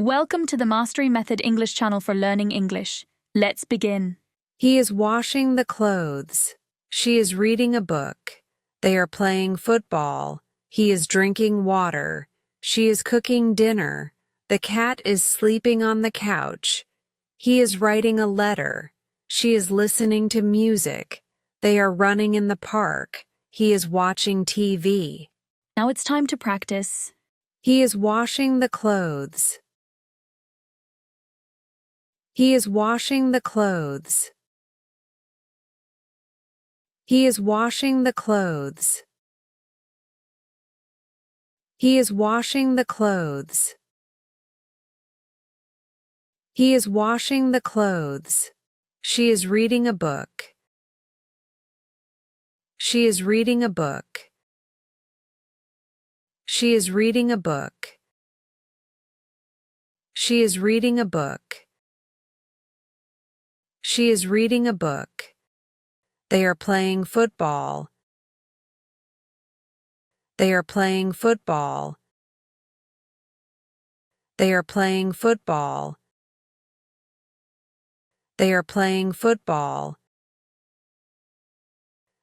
Welcome to the Mastery Method English channel for learning English. Let's begin. He is washing the clothes. She is reading a book. They are playing football. He is drinking water. She is cooking dinner. The cat is sleeping on the couch. He is writing a letter. She is listening to music. They are running in the park. He is watching TV. Now it's time to practice. He is washing the clothes. He is washing the clothes. He is washing the clothes. He is washing the clothes. He is washing the clothes. She is reading a book. She is reading a book. She is reading a book. She is reading a book. She is reading a book. They are playing football. They are playing football. They are playing football. They are playing football.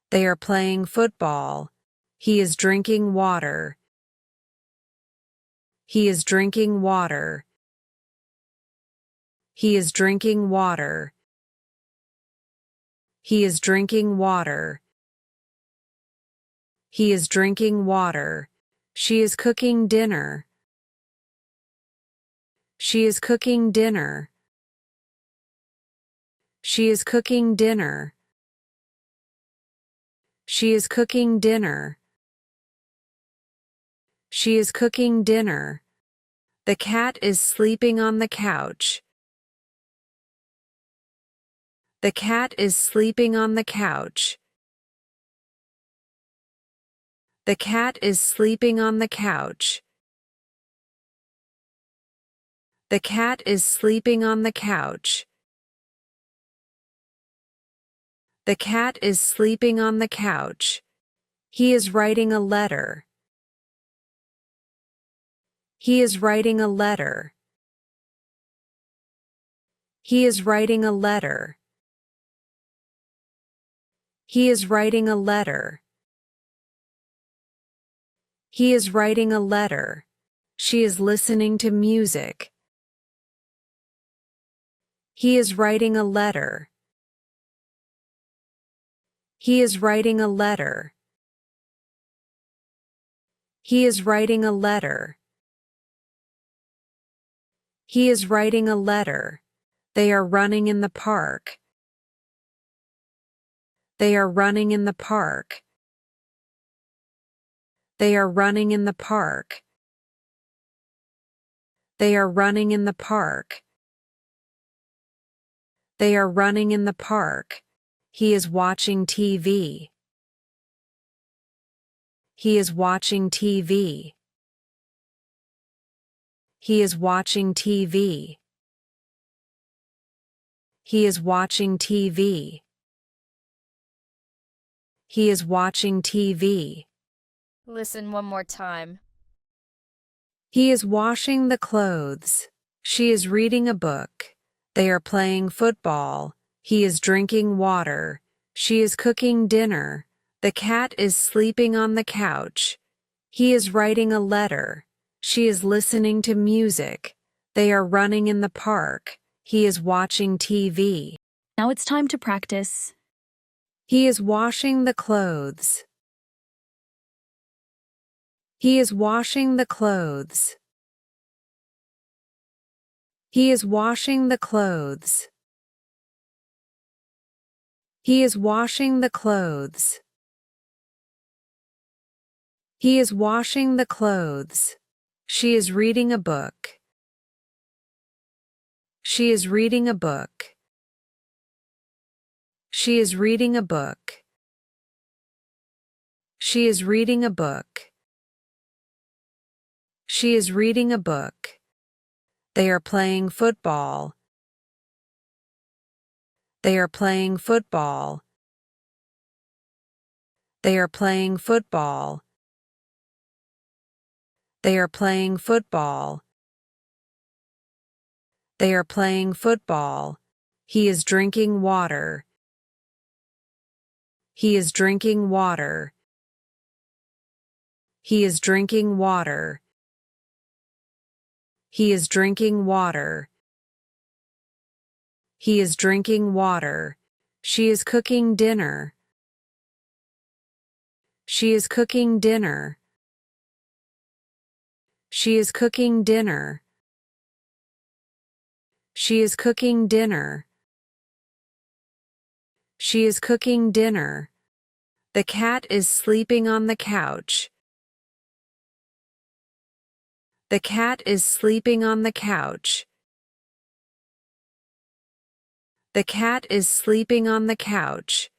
They are playing football. He is drinking water. He is drinking water. He is drinking water. He is drinking water. He is drinking water. She is cooking dinner. She is cooking dinner. She is cooking dinner. She is cooking dinner. She is cooking dinner. The cat is sleeping on the couch. The cat is sleeping on the couch. The cat is sleeping on the couch. The cat is sleeping on the couch. The cat is sleeping on the couch. He is writing a letter. He is writing a letter. He is writing a letter. He is writing a letter. He is writing a letter. She is listening to music. He is writing a letter. He is writing a letter. He is writing a letter. He is writing a letter. They are running in the park. They are running in the park. They are running in the park. They are running in the park. They are running in the park. He is watching TV. He is watching TV. He is watching TV. He is watching TV. He is watching TV. Listen one more time. He is washing the clothes. She is reading a book. They are playing football. He is drinking water. She is cooking dinner. The cat is sleeping on the couch. He is writing a letter. She is listening to music. They are running in the park. He is watching TV. Now it's time to practice. He is washing the clothes. He is washing the clothes. He is washing the clothes. He is washing the clothes. He is washing the clothes. She is reading a book. She is reading a book. She is reading a book. She is reading a book. She is reading a book. They are playing football. They are playing football. They are playing football. They are playing football. They are playing football. He is drinking water. He is drinking water. He is drinking water. He is drinking water. He is drinking water. She is cooking dinner. She is cooking dinner. She is cooking dinner. She is cooking dinner. She is cooking dinner. The cat is sleeping on the couch. The cat is sleeping on the couch. The cat is sleeping on the couch.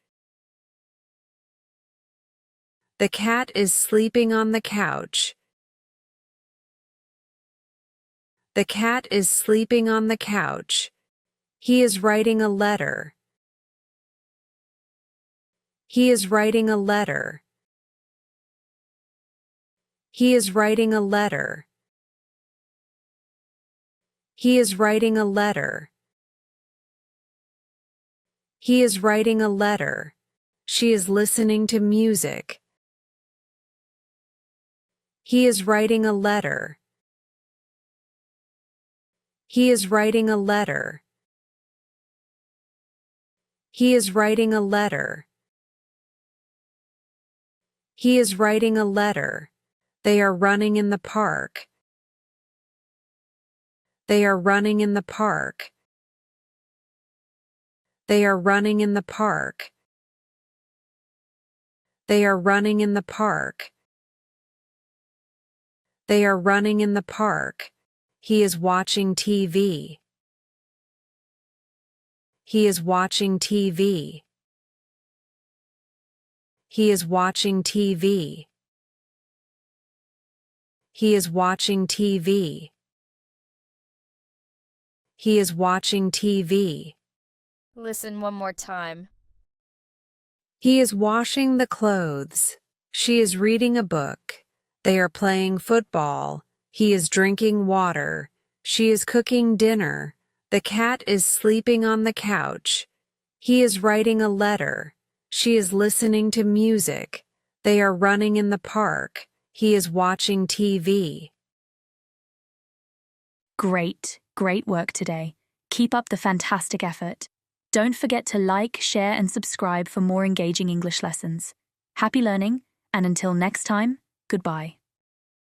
The cat is sleeping on the couch. The cat is sleeping on the couch. He is writing a letter. He is writing a letter. He is writing a letter. He is writing a letter. He is writing a letter. She is listening to music. He is writing a letter. He is writing a letter. He is writing a letter. He is writing a letter. They are running in the park. They are running in the park. They are running in the park. They are running in the park. They are running in the park. He is watching TV. He is watching TV. He is watching TV. He is watching TV. He is watching TV. Listen one more time. He is washing the clothes. She is reading a book. They are playing football. He is drinking water. She is cooking dinner. The cat is sleeping on the couch. He is writing a letter. She is listening to music. They are running in the park. He is watching TV. Great work today. Keep up the fantastic effort. Don't forget to like, share, and subscribe for more engaging English lessons. Happy learning, and until next time, goodbye.